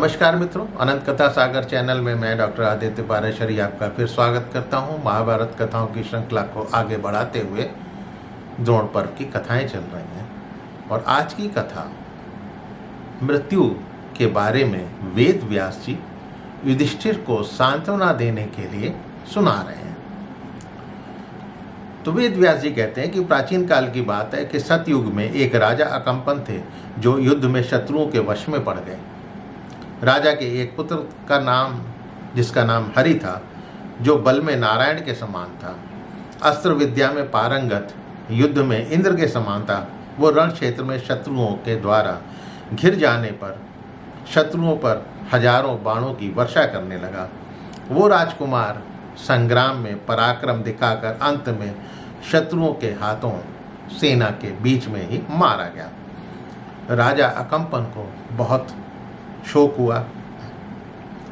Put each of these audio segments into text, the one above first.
नमस्कार मित्रों, अनंत कथा सागर चैनल में मैं डॉक्टर आदित्य पारेशरी आपका फिर स्वागत करता हूं। महाभारत कथाओं की श्रृंखला को आगे बढ़ाते हुए द्रोण पर्व की कथाएं चल रही हैं और आज की कथा मृत्यु के बारे में वेद व्यास जी युधिष्ठिर को सांत्वना देने के लिए सुना रहे हैं। तो वेद व्यास जी कहते हैं कि प्राचीन काल की बात है कि सतयुग में एक राजा अकंपन थे जो युद्ध में शत्रुओं के वश में पड़ गए। राजा के एक पुत्र का नाम, जिसका नाम हरि था, जो बल में नारायण के समान था, अस्त्र विद्या में पारंगत, युद्ध में इंद्र के समान था। वो रण क्षेत्र में शत्रुओं के द्वारा घिर जाने पर शत्रुओं पर हजारों बाणों की वर्षा करने लगा। वो राजकुमार संग्राम में पराक्रम दिखाकर अंत में शत्रुओं के हाथों सेना के बीच में ही मारा गया। राजा अकंपन को बहुत शोक हुआ।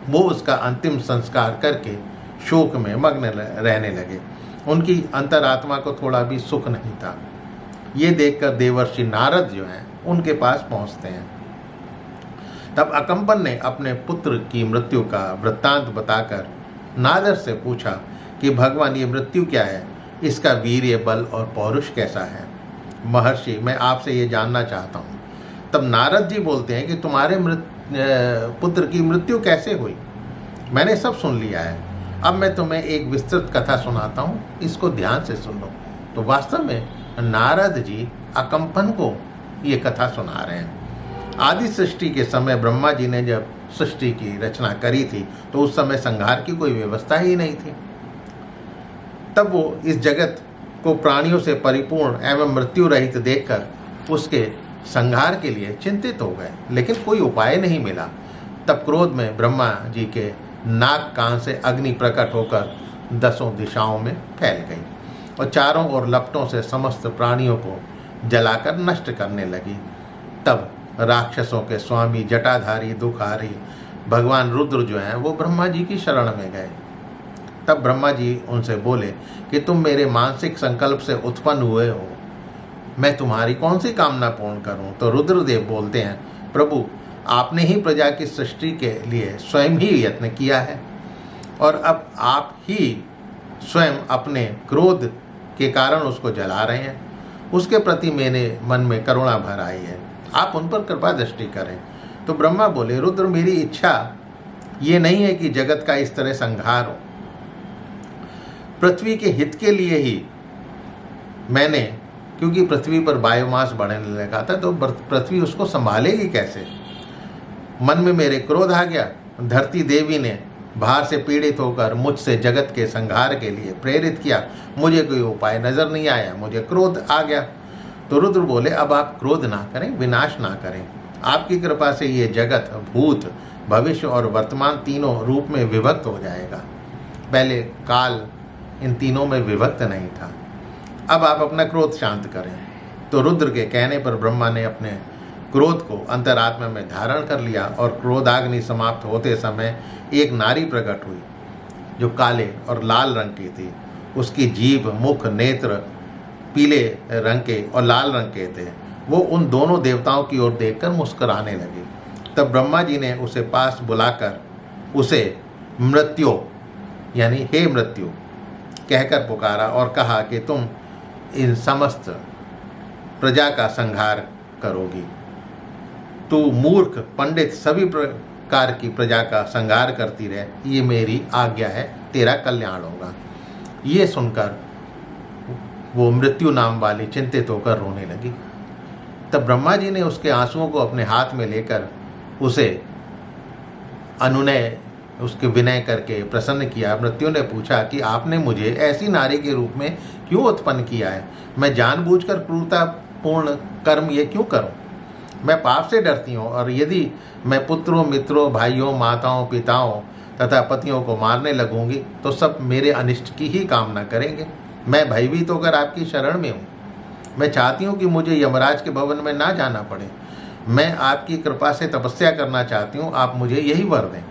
वो उसका अंतिम संस्कार करके शोक में मग्न रहने लगे। उनकी अंतरात्मा को थोड़ा भी सुख नहीं था। ये देखकर देवर्षि नारद जो हैं उनके पास पहुंचते हैं। तब अकंपन ने अपने पुत्र की मृत्यु का वृत्तांत बताकर नारद से पूछा कि भगवान, ये मृत्यु क्या है? इसका वीर्य, बल और पौरुष कैसा है? महर्षि, मैं आपसे ये जानना चाहता हूँ। तब नारद जी बोलते हैं कि तुम्हारे पुत्र की मृत्यु कैसे हुई, मैंने सब सुन लिया है। अब मैं तुम्हें एक विस्तृत कथा सुनाता हूँ, इसको ध्यान से सुन लो। तो वास्तव में नारद जी अकंपन को ये कथा सुना रहे हैं। आदि सृष्टि के समय ब्रह्मा जी ने जब सृष्टि की रचना करी थी तो उस समय संहार की कोई व्यवस्था ही नहीं थी। तब वो इस जगत को प्राणियों से परिपूर्ण एवं मृत्यु रहित देखकर उसके संहार के लिए चिंतित हो गए, लेकिन कोई उपाय नहीं मिला। तब क्रोध में ब्रह्मा जी के नाक कान से अग्नि प्रकट होकर 10 दिशाओं में फैल गई और चारों ओर लपटों से समस्त प्राणियों को जलाकर नष्ट करने लगी। तब राक्षसों के स्वामी जटाधारी दुखारी भगवान रुद्र जो हैं वो ब्रह्मा जी की शरण में गए। तब ब्रह्मा जी उनसे बोले कि तुम मेरे मानसिक संकल्प से उत्पन्न हुए हो, मैं तुम्हारी कौन सी कामना पूर्ण करूं? तो रुद्रदेव बोलते हैं, प्रभु, आपने ही प्रजा की सृष्टि के लिए स्वयं ही यत्न किया है और अब आप ही स्वयं अपने क्रोध के कारण उसको जला रहे हैं। उसके प्रति मेरे मन में करुणा भर आई है, आप उन पर कृपा दृष्टि करें। तो ब्रह्मा बोले, रुद्र, मेरी इच्छा ये नहीं है कि जगत का इस तरह संहार हो। पृथ्वी के हित के लिए ही मैंने, क्योंकि पृथ्वी पर बायोमास बढ़ने लगा था तो पृथ्वी उसको संभालेगी कैसे? मन में मेरे क्रोध आ गया। धरती देवी ने बाहर से पीड़ित होकर मुझसे जगत के संहार के लिए प्रेरित किया। मुझे कोई उपाय नजर नहीं आया, मुझे क्रोध आ गया। तो रुद्र बोले, अब आप क्रोध ना करें, विनाश ना करें। आपकी कृपा से ये जगत भूत, भविष्य और वर्तमान तीनों रूप में विभक्त हो जाएगा। पहले काल इन तीनों में विभक्त नहीं था। अब आप अपना क्रोध शांत करें। तो रुद्र के कहने पर ब्रह्मा ने अपने क्रोध को अंतरात्मा में धारण कर लिया और क्रोधाग्नि समाप्त होते समय एक नारी प्रकट हुई जो काले और लाल रंग की थी। उसकी जीभ, मुख, नेत्र पीले रंग के और लाल रंग के थे। वो उन दोनों देवताओं की ओर देखकर मुस्कुराने लगी। तब ब्रह्मा जी ने उसे पास बुलाकर उसे मृत्यु यानी हे मृत्यु कहकर पुकारा और कहा कि तुम इन समस्त प्रजा का संहार करोगी। तू मूर्ख, पंडित, सभी प्रकार की प्रजा का संहार करती रहे, ये मेरी आज्ञा है, तेरा कल्याण होगा। ये सुनकर वो मृत्यु नाम वाली चिंतित होकर रोने लगी। तब ब्रह्मा जी ने उसके आंसुओं को अपने हाथ में लेकर उसे अनुनय, उसके विनय करके प्रसन्न किया। मृत्यु ने पूछा कि आपने मुझे ऐसी नारी के रूप में क्यों उत्पन्न किया है? मैं जानबूझकर क्रूरतापूर्ण कर्म ये क्यों करूं? मैं पाप से डरती हूँ और यदि मैं पुत्रों, मित्रों, भाइयों, माताओं, पिताओं तथा पतियों को मारने लगूंगी तो सब मेरे अनिष्ट की ही कामना करेंगे। मैं भयभीत होकर आपकी शरण में हूँ। मैं चाहती हूँ कि मुझे यमराज के भवन में ना जाना पड़े। मैं आपकी कृपा से तपस्या करना चाहती हूँ, आप मुझे यही वर दें।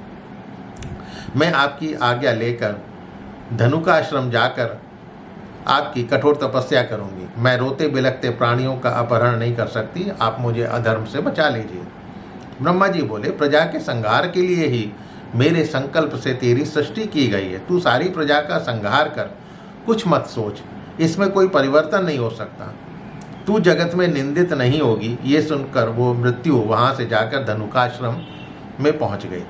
मैं आपकी आज्ञा लेकर धनुकाश्रम जाकर आपकी कठोर तपस्या करूंगी। मैं रोते बिलखते प्राणियों का अपहरण नहीं कर सकती, आप मुझे अधर्म से बचा लीजिए। ब्रह्मा जी बोले, प्रजा के संहार के लिए ही मेरे संकल्प से तेरी सृष्टि की गई है। तू सारी प्रजा का संहार कर, कुछ मत सोच, इसमें कोई परिवर्तन नहीं हो सकता। तू जगत में निंदित नहीं होगी। ये सुनकर वो मृत्यु वहाँ से जाकर धनुकाश्रम में पहुँच गई,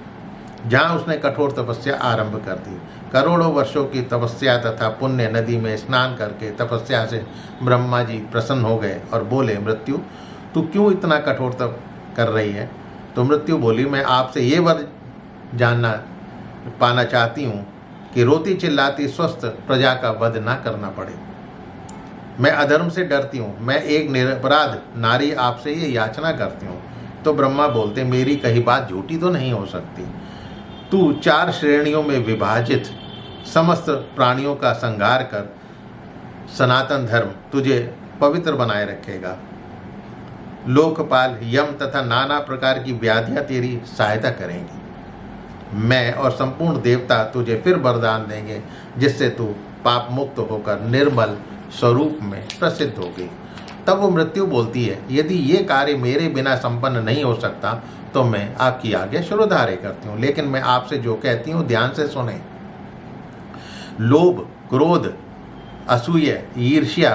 जहाँ उसने कठोर तपस्या आरंभ कर दी। करोड़ों वर्षों की तपस्या तथा पुण्य नदी में स्नान करके तपस्या से ब्रह्मा जी प्रसन्न हो गए और बोले, मृत्यु तू क्यों इतना कठोर तप कर रही है? तो मृत्यु बोली, मैं आपसे ये वर जानना पाना चाहती हूँ कि रोती चिल्लाती स्वस्थ प्रजा का वध ना करना पड़े। मैं अधर्म से डरती हूँ। मैं एक निरपराध नारी आपसे ये याचना करती हूँ। तो ब्रह्मा बोलते, मेरी कही बात झूठी तो नहीं हो सकती। तू 4 श्रेणियों में विभाजित समस्त प्राणियों का संहार कर सनातन धर्म तुझे पवित्र बनाए रखेगा। लोकपाल, यम तथा नाना प्रकार की व्याधियां तेरी सहायता करेंगी। मैं और संपूर्ण देवता तुझे फिर वरदान देंगे, जिससे तू पाप मुक्त होकर निर्मल स्वरूप में प्रसिद्ध होगी। तब वो मृत्यु बोलती है, यदि ये कार्य मेरे बिना संपन्न नहीं हो सकता तो मैं आपकी आज्ञा शिरोधार्य करती हूँ। लेकिन मैं आपसे जो कहती हूँ ध्यान से सुने। लोभ, क्रोध, असूया, ईर्ष्या,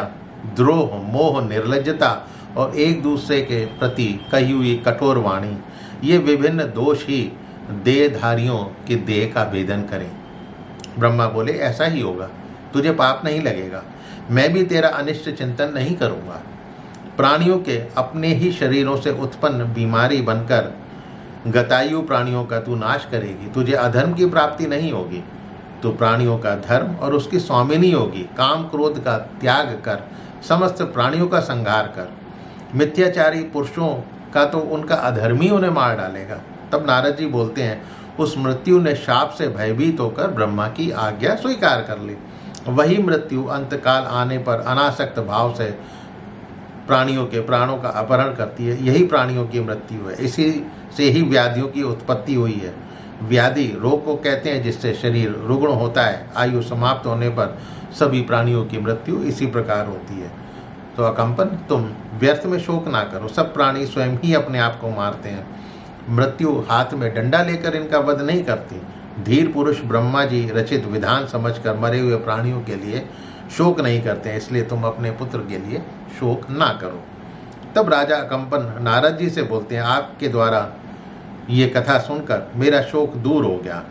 द्रोह, मोह, निर्लज्जता और एक दूसरे के प्रति कही हुई कठोर वाणी, ये विभिन्न दोष ही देहधारियों की देह का भेदन करें। ब्रह्मा बोले, ऐसा ही होगा, तुझे पाप नहीं लगेगा। मैं भी तेरा अनिष्ट चिंतन नहीं करूँगा। प्राणियों के अपने ही शरीरों से उत्पन्न बीमारी बनकर गतायु प्राणियों का तू नाश करेगी। तुझे अधर्म की प्राप्ति नहीं होगी। तू प्राणियों का धर्म और उसकी स्वामिनी होगी। काम क्रोध का त्याग कर समस्त प्राणियों का संहार कर। मिथ्याचारी पुरुषों का तो उनका अधर्मी उन्हें मार डालेगा। तब नारद जी बोलते हैं, उस मृत्यु ने शाप से भयभीत होकर ब्रह्मा की आज्ञा स्वीकार कर ली। वही मृत्यु अंतकाल आने पर अनासक्त भाव से प्राणियों के प्राणों का अपहरण करती है। यही प्राणियों की मृत्यु है। इसी से ही व्याधियों की उत्पत्ति हुई है। व्याधि रोग को कहते हैं, जिससे शरीर रुग्ण होता है। आयु समाप्त होने पर सभी प्राणियों की मृत्यु इसी प्रकार होती है। तो अकंपन, तुम व्यर्थ में शोक ना करो। सब प्राणी स्वयं ही अपने आप को मारते हैं। मृत्यु हाथ में डंडा लेकर इनका वध नहीं करती। धीर पुरुष ब्रह्मा जी रचित विधान समझकर मरे हुए प्राणियों के लिए शोक नहीं करते हैं। इसलिए तुम अपने पुत्र के लिए शोक ना करो। तब राजा अकंपन नारद जी से बोलते हैं, आपके द्वारा ये कथा सुनकर मेरा शोक दूर हो गया।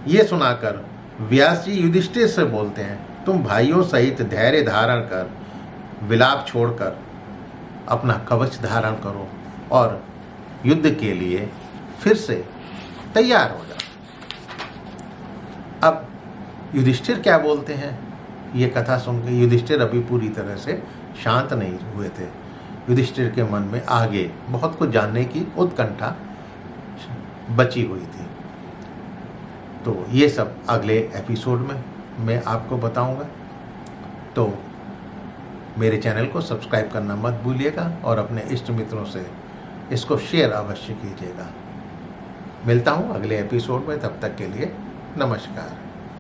ये सुनाकर व्यास जी युधिष्ठिर से बोलते हैं, तुम भाइयों सहित धैर्य धारण कर, विलाप छोड़कर अपना कवच धारण करो और युद्ध के लिए फिर से तैयार हो जाओ। अब युधिष्ठिर क्या बोलते हैं, ये कथा सुनकर युधिष्ठिर अभी पूरी तरह से शांत नहीं हुए थे। युधिष्ठिर के मन में आगे बहुत कुछ जानने की उत्कंठा बची हुई थी। तो ये सब अगले एपिसोड में मैं आपको बताऊंगा। तो मेरे चैनल को सब्सक्राइब करना मत भूलिएगा और अपने इष्ट मित्रों से इसको शेयर अवश्य कीजिएगा। मिलता हूँ अगले एपिसोड में, तब तक के लिए नमस्कार।